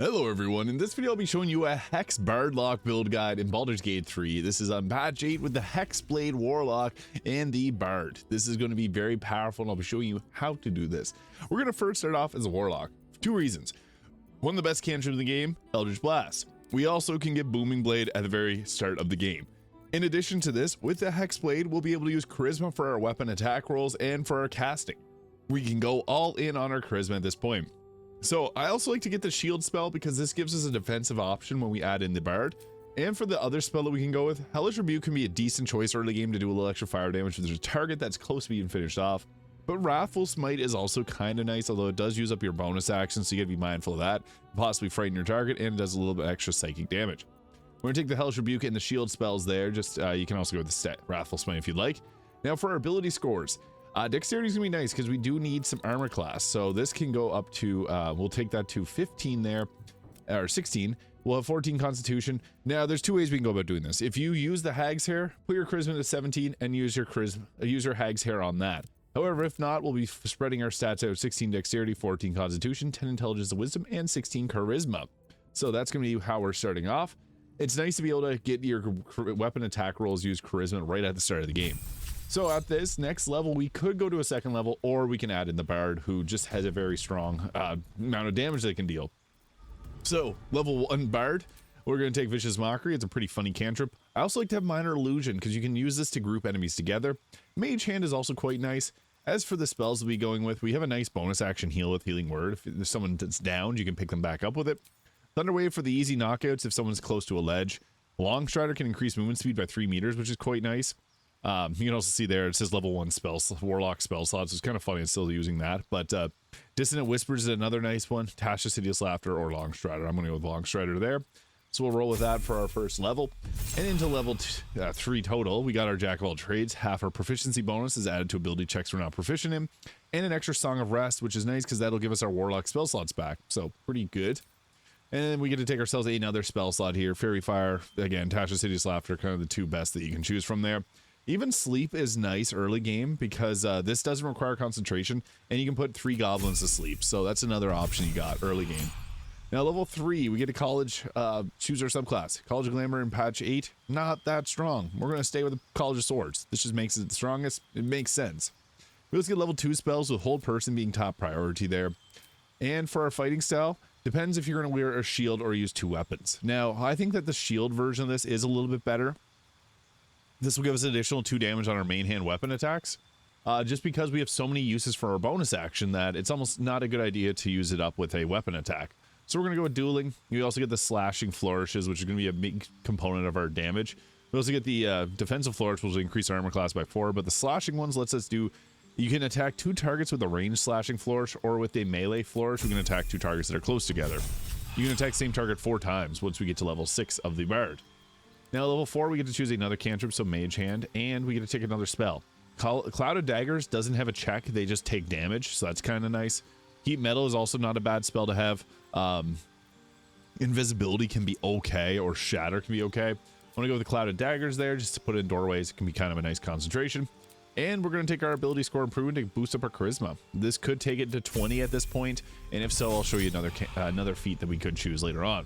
Hello everyone, in this video I'll be showing you a Hex Bardlock build guide in Baldur's Gate 3. This is on patch 8 with the Hexblade Warlock and the Bard. This is going to be very powerful and I'll be showing you how to do this. We're going to first start off as a Warlock for two reasons. One of the best cantrips in the game, Eldritch Blast. We also can get Booming Blade at the very start of the game. In addition to this, with the Hexblade we'll be able to use Charisma for our weapon attack rolls and for our casting. We can go all in on our Charisma at this point. So I also like to get the shield spell because this gives us a defensive option when we add in the Bard. And for the other spell that we can go with, Hellish Rebuke can be a decent choice early game to do a little extra fire damage if there's a target that's close to being finished off. But Wrathful Smite is also kind of nice, although it does use up your bonus action, so you gotta be mindful of that. Possibly frighten your target, and it does a little bit extra psychic damage. We're gonna take the Hellish Rebuke and the shield spells there. Just you can also go with the Wrathful Smite if you'd like. Now for our ability scores. Dexterity is gonna be nice because we do need some armor class, so this can go up to we'll take that to 15 there, or 16. We'll have 14 constitution. Now there's two ways we can go about doing this. If you use the hag's hair, put your charisma to 17 and use your hag's hair on that. However, if not, we'll be spreading our stats out: 16 dexterity, 14 constitution, 10 intelligence and wisdom, and 16 charisma. So that's gonna be how we're starting off. It's nice to be able to get your weapon attack rolls, use charisma right at the start of the game. So at this next level, we could go to a second level, or we can add in the Bard, who just has a very strong amount of damage they can deal. So level 1 Bard, we're going to take Vicious Mockery. It's a pretty funny cantrip. I also like to have Minor Illusion because you can use this to group enemies together. Mage Hand is also quite nice. As for the spells we'll be going with, we have a nice bonus action heal with Healing Word. If someone that's downed, you can pick them back up with it. Thunderwave for the easy knockouts if someone's close to a ledge. Longstrider can increase movement speed by 3 meters, which is quite nice. You can also see there it says level 1 Warlock spell slots. It's kind of funny, it's still using that. But Dissonant Whispers is another nice one. Tasha's Hideous Laughter or Longstrider. I'm going to go with Longstrider there. So we'll roll with that for our first level. And into level 3 total, we got our Jack of all trades. Half our proficiency bonus is added to ability checks we're not proficient in. And an extra Song of Rest, which is nice because that'll give us our Warlock spell slots back. So pretty good. And then we get to take ourselves another spell slot here. Fairy Fire, again, Tasha's Hideous Laughter, kind of the two best that you can choose from there. Even Sleep is nice early game because this doesn't require concentration and you can put 3 goblins to sleep. So that's another option you got early game. Now level 3, we get to College, choose our subclass. College of Glamour in patch 8, not that strong. We're going to stay with the College of Swords. This just makes it the strongest. It makes sense. We also get level 2 spells with Hold Person being top priority there. And for our fighting style, depends if you're going to wear a shield or use 2 weapons. Now, I think that the shield version of this is a little bit better. This will give us an additional 2 damage on our main hand weapon attacks. Just because we have so many uses for our bonus action that it's almost not a good idea to use it up with a weapon attack. So we're going to go with dueling. We also get the slashing flourishes, which is going to be a big component of our damage. We also get the defensive flourish, which will increase our armor class by 4, but the slashing ones lets us do, you can attack 2 targets with a ranged slashing flourish, or with a melee flourish, we can attack 2 targets that are close together. You can attack the same target 4 times once we get to level 6 of the Bard. Now level 4, we get to choose another cantrip, so Mage Hand, and we get to take another spell. Cloud of Daggers doesn't have a check, they just take damage, so that's kind of nice. Heat Metal is also not a bad spell to have. Invisibility can be okay, or Shatter can be okay. I'm going to go with the Cloud of Daggers there, just to put it in doorways. It can be kind of a nice concentration. And we're going to take our ability score improvement to boost up our charisma. This could take it to 20 at this point, and if so, I'll show you another feat that we could choose later on.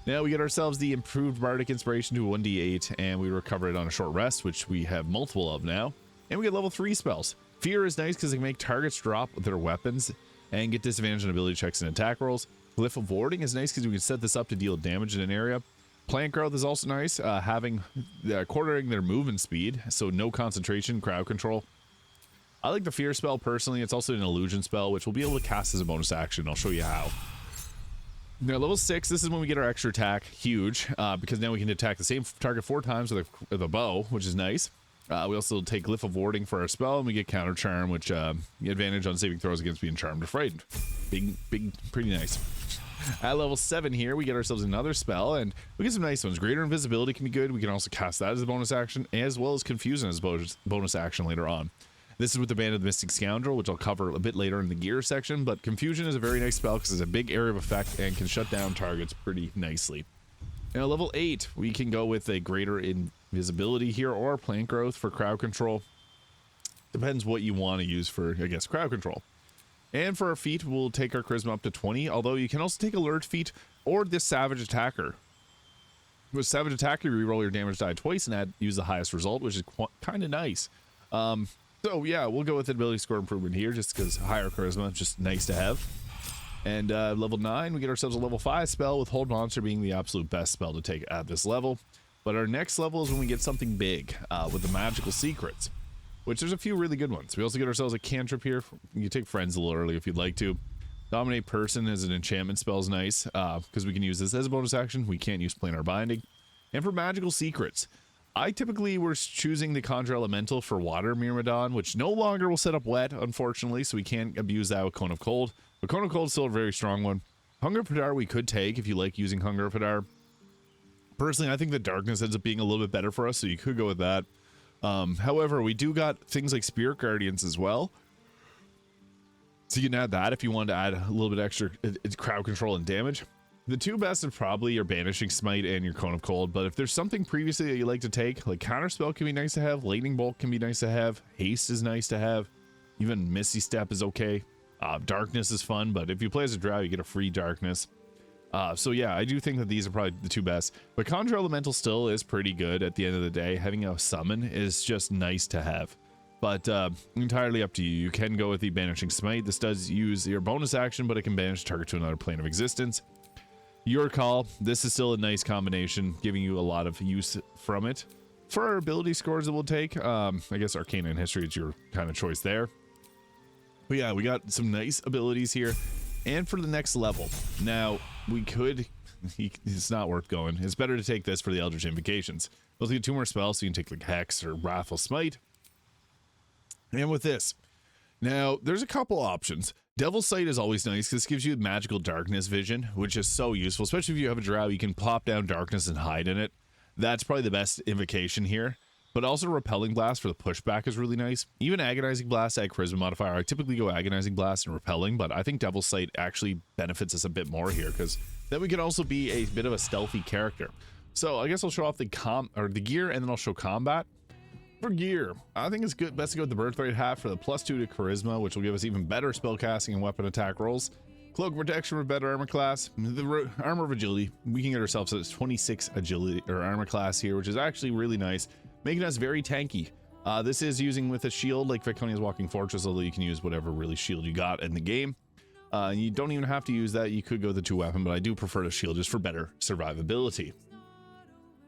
Now we get ourselves the improved Bardic Inspiration to 1d8, and we recover it on a short rest, which we have multiple of now. And we get level 3 spells. Fear is nice because they can make targets drop their weapons and get disadvantage on ability checks and attack rolls. Glyph of Warding is nice because we can set this up to deal damage in an area. Plant Growth is also nice, quartering their movement speed, so no concentration, crowd control. I like the Fear spell personally. It's also an illusion spell, which we'll be able to cast as a bonus action. I'll show you how. Now level 6, this is when we get our extra attack, huge, because now we can attack the same target 4 times with a bow, which is nice. We also take Glyph of Warding for our spell, and we get Counter Charm, which advantage on saving throws against being charmed or frightened. Big, pretty nice. At level 7 here, we get ourselves another spell, and we get some nice ones. Greater Invisibility can be good. We can also cast that as a bonus action, as well as Confusion as a bonus action later on. This is with the Band of the Mystic Scoundrel, which I'll cover a bit later in the gear section, but Confusion is a very nice spell because it's a big area of effect and can shut down targets pretty nicely. Now level 8, we can go with a Greater Invisibility here, or Plant Growth for crowd control. Depends what you want to use for, I guess, crowd control. And for our feat, we'll take our charisma up to 20, although you can also take alert feat or this savage attacker. With savage attacker, you reroll your damage die twice and use the highest result, which is kind of nice. So yeah, we'll go with the ability score improvement here, just because higher charisma, just nice to have. And level 9, we get ourselves a level 5 spell, with Hold Monster being the absolute best spell to take at this level. But our next level is when we get something big, with the magical secrets, which there's a few really good ones. We also get ourselves a cantrip here. You can take Friends a little early if you'd like to. Dominate Person as an enchantment spell is nice, because we can use this as a bonus action. We can't use Planar Binding. And for magical secrets, I typically was choosing the Conjure Elemental for Water Myrmidon, which no longer will set up wet, unfortunately, so we can't abuse that with Cone of Cold. But Cone of Cold is still a very strong one. Hunger of Hadar we could take if you like using Hunger of Hadar. Personally, I think the Darkness ends up being a little bit better for us, so you could go with that. However, we do got things like Spirit Guardians as well. So you can add that if you want to add a little bit extra crowd control and damage. The two best are probably your Banishing Smite and your Cone of Cold, but if there's something previously that you like to take, like Counterspell can be nice to have, Lightning Bolt can be nice to have, Haste is nice to have, even Misty Step is okay. Darkness is fun, but if you play as a drow, you get a free Darkness. So yeah, I do think that these are probably the two best, but Conjure Elemental still is pretty good at the end of the day. Having a summon is just nice to have, but entirely up to you. You can go with the Banishing Smite. This does use your bonus action, but it can banish target to another plane of existence. Your call. This is still a nice combination, giving you a lot of use from it. For our ability scores that we'll take, I guess Arcana and History is your kind of choice there. But yeah, we got some nice abilities here. And for the next level, now we could, it's not worth going. It's better to take this for the Eldritch Invocations. We'll take 2 more spells, so you can take like Hex or Wrathful Smite. And with this, now there's a couple options. Devil's Sight is always nice because this gives you magical darkness vision, which is so useful, especially if you have a drow. You can plop down darkness and hide in it. That's probably the best invocation here. But also Repelling Blast for the pushback is really nice. Even Agonizing Blast at Charisma modifier. I typically go Agonizing Blast and Repelling, but I think Devil's Sight actually benefits us a bit more here, because then we can also be a bit of a stealthy character. So I guess I'll show off the gear, and then I'll show combat. For gear, I think it's good best to go with the Birthright Hat for the +2 to Charisma, which will give us even better spellcasting and weapon attack rolls. Cloak of Protection for better armor class. The Armor of Agility, we can get ourselves a 26 agility or armor class here, which is actually really nice, making us very tanky. This is using with a shield like Viconia's Walking Fortress, although you can use whatever really shield you got in the game. You don't even have to use that. You could go with the 2 weapon, but I do prefer the shield just for better survivability.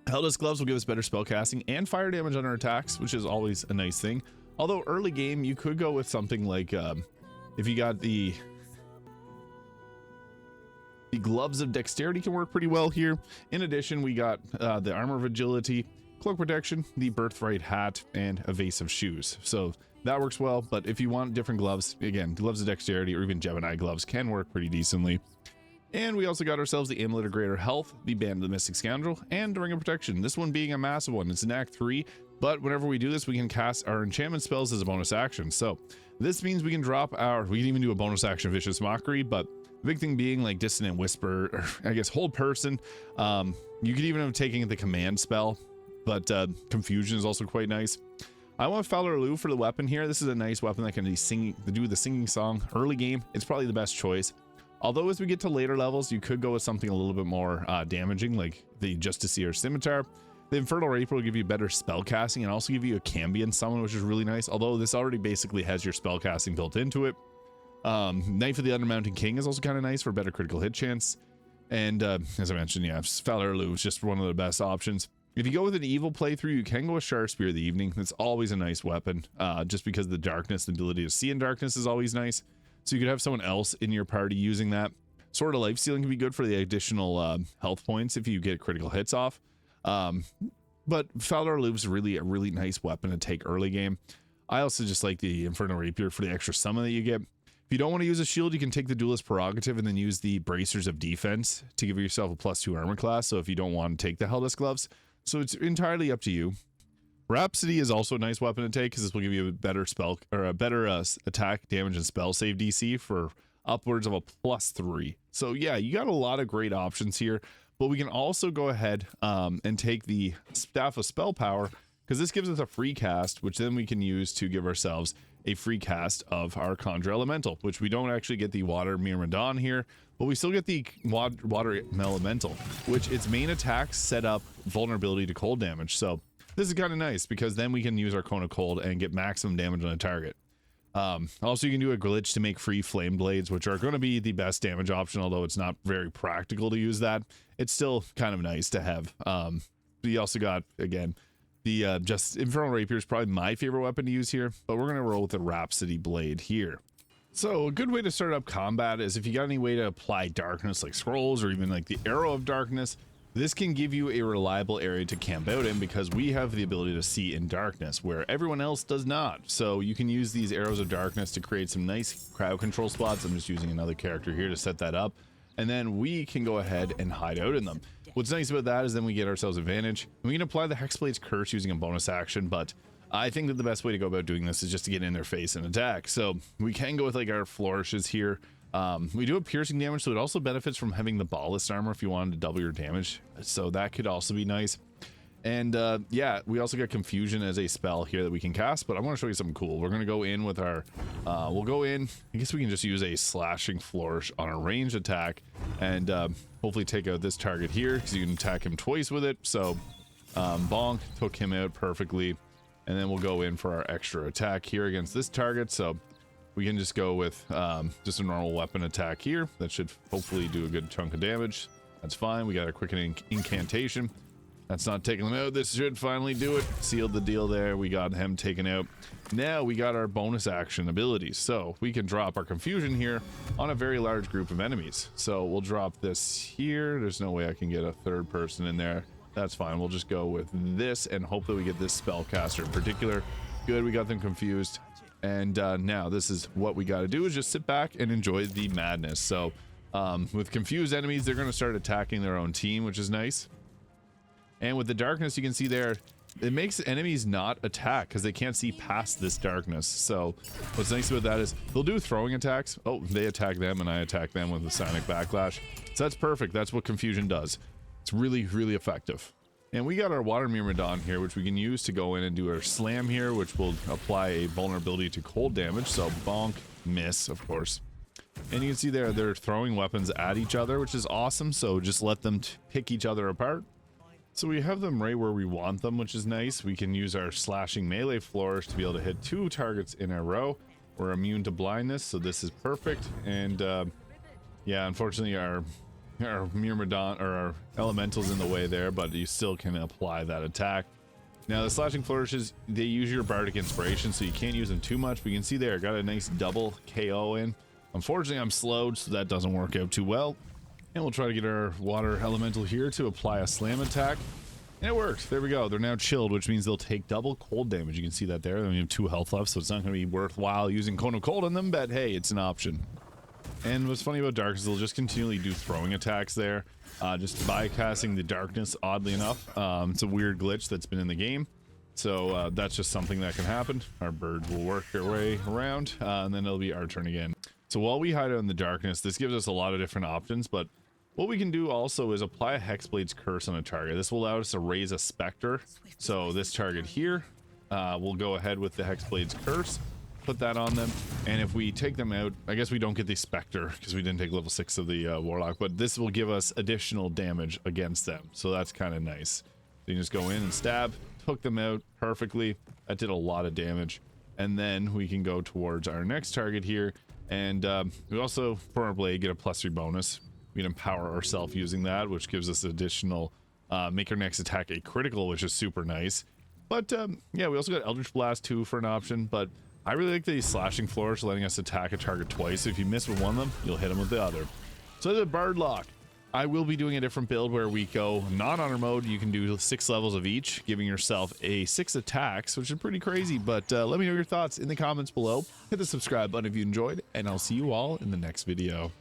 Helldust Gloves will give us better spellcasting and fire damage on our attacks, which is always a nice thing. Although early game, you could go with something like, if you got the Gloves of Dexterity can work pretty well here. In addition, we got the Armor of Agility, Cloak Protection, the Birthright Hat, and Evasive Shoes. So that works well, but if you want different gloves, again, Gloves of Dexterity or even Gemini Gloves can work pretty decently. And we also got ourselves the Amulet of Greater Health, the Band of the Mystic Scoundrel, and Ring of Protection. This one being a massive one. It's in Act 3, but whenever we do this, we can cast our enchantment spells as a bonus action. So this means we can drop we can even do a bonus action Vicious Mockery, but the big thing being like Dissonant Whisper, or I guess Hold Person. You could even have taken the command spell, but Confusion is also quite nice. I want Fowler Lou for the weapon here. This is a nice weapon that can do the singing song early game. It's probably the best choice. Although as we get to later levels, you could go with something a little bit more damaging, like the Justiciar Scimitar. The Infernal Rapier will give you better spell casting and also give you a Cambion summon, which is really nice, although this already basically has your spell casting built into it. Knife of the Undermountain King is also kind of nice for better critical hit chance. And as I mentioned, yeah, Fowler Lou is just one of the best options. If you go with an evil playthrough, you can go with Sharp Spear of the Evening. That's always a nice weapon, just because the darkness, the ability to see in darkness is always nice. So you could have someone else in your party using that. Sword of Life Stealing can be good for the additional health points if you get critical hits off. But Fowler Louv's really a really nice weapon to take early game. I also just like the Infernal Rapier for the extra summon that you get. If you don't want to use a shield, you can take the Duelist Prerogative and then use the Bracers of Defense to give yourself a +2 armor class. So if you don't want to take the Helldust Gloves, so it's entirely up to you. Rhapsody is also a nice weapon to take because this will give you a better spell or a better attack, damage, and spell save DC for upwards of a +3. So yeah, you got a lot of great options here, but we can also go ahead and take the Staff of Spell Power because this gives us a free cast, which then we can use to give ourselves a free cast of our Conjure Elemental, which we don't actually get the Water Myrmidon here, but we still get the Water Elemental, which its main attacks set up vulnerability to cold damage. So this is kind of nice because then we can use our Cone of Cold and get maximum damage on a target. Also, you can do a glitch to make free flame blades, which are going to be the best damage option, although it's not very practical to use that. It's still kind of nice to have. We also got, again, the just Infernal Rapier is probably my favorite weapon to use here, but we're going to roll with the Rhapsody Blade here. So a good way to start up combat is if you got any way to apply darkness like scrolls or even like the Arrow of Darkness. This can give you a reliable area to camp out in because we have the ability to see in darkness where everyone else does not. So you can use these Arrows of Darkness to create some nice crowd control spots. I'm just using another character here to set that up. And then we can go ahead and hide out in them. What's nice about that is then we get ourselves advantage. We can apply the Hexblade's Curse using a bonus action, but I think that the best way to go about doing this is just to get in their face and attack. So we can go with like our flourishes here. We do have piercing damage, so it also benefits from having the ballast armor if you wanted to double your damage. So that could also be nice. And yeah, we also got confusion as a spell here that we can cast, but I want to show you something cool. We're going to go in with our, we'll go in, I guess we can just use a slashing flourish on a ranged attack and hopefully take out this target here because you can attack him twice with it. So bonk, took him out perfectly. And then we'll go in for our extra attack here against this target. So we can just go with just a normal weapon attack here. That should hopefully do a good chunk of damage. That's fine. We got a quickening incantation. That's not taking them out. This should finally do it. Sealed the deal there. We got him taken out. Now we got our bonus action abilities. So we can drop our confusion here on a very large group of enemies. So we'll drop this here. There's no way I can get a third person in there. That's fine. We'll just go with this and hope that we get this spellcaster in particular. Good. We got them confused. And now this is what we got to do is just sit back and enjoy the madness. So with confused enemies, they're going to start attacking their own team, which is nice. And with the darkness, you can see there, it makes enemies not attack because they can't see past this darkness. So what's nice about that is they'll do throwing attacks. Oh, they attack them and I attack them with the Sonic Backlash. So that's perfect. That's what confusion does. It's really, really effective. And we got our Water Myrmidon here, which we can use to go in and do our slam here, which will apply a vulnerability to cold damage. So bonk, miss, of course. And you can see there, they're throwing weapons at each other, which is awesome. So just let them pick each other apart. So we have them right where we want them, which is nice. We can use our slashing melee flourish to be able to hit 2 targets in a row. We're immune to blindness, so this is perfect. And yeah, unfortunately our Myrmidon or our elemental's in the way there, but you still can apply that attack. Now the slashing flourishes, they use your bardic inspiration, so you can't use them too much. But you can see there, got a nice double KO in. Unfortunately, I'm slowed, so that doesn't work out too well. And we'll try to get our water elemental here to apply a slam attack. And it worked. There we go. They're now chilled, which means they'll take double cold damage. You can see that there. They only have 2 health left, so it's not going to be worthwhile using Cone of Cold on them, but hey, it's an option. And what's funny about Dark is they'll just continually do throwing attacks there, just bypassing the darkness, oddly enough. It's a weird glitch that's been in the game. So that's just something that can happen. Our bird will work their way around, and then it'll be our turn again. So while we hide out in the darkness, this gives us a lot of different options, but what we can do also is apply a Hexblade's Curse on a target. This will allow us to raise a Spectre. So this target here, we'll go ahead with the Hexblade's Curse, put that on them, and if we take them out, I guess we don't get the Spectre because we didn't take level 6 of the Warlock, but this will give us additional damage against them. So that's kind of nice. So you just go in and stab, took them out perfectly. That did a lot of damage. And then we can go towards our next target here. And we also, for our blade, get a +3 bonus. We can empower ourselves using that, which gives us additional, make our next attack a critical, which is super nice. But yeah, we also got Eldritch Blast 2 for an option, but I really like the slashing flourish, letting us attack a target twice. If you miss with one of them, you'll hit them with the other. So the Bardlock. I will be doing a different build where we go non-honor mode. You can do 6 levels of each, giving yourself a 6 attacks, which is pretty crazy. But let me know your thoughts in the comments below. Hit the subscribe button if you enjoyed, and I'll see you all in the next video.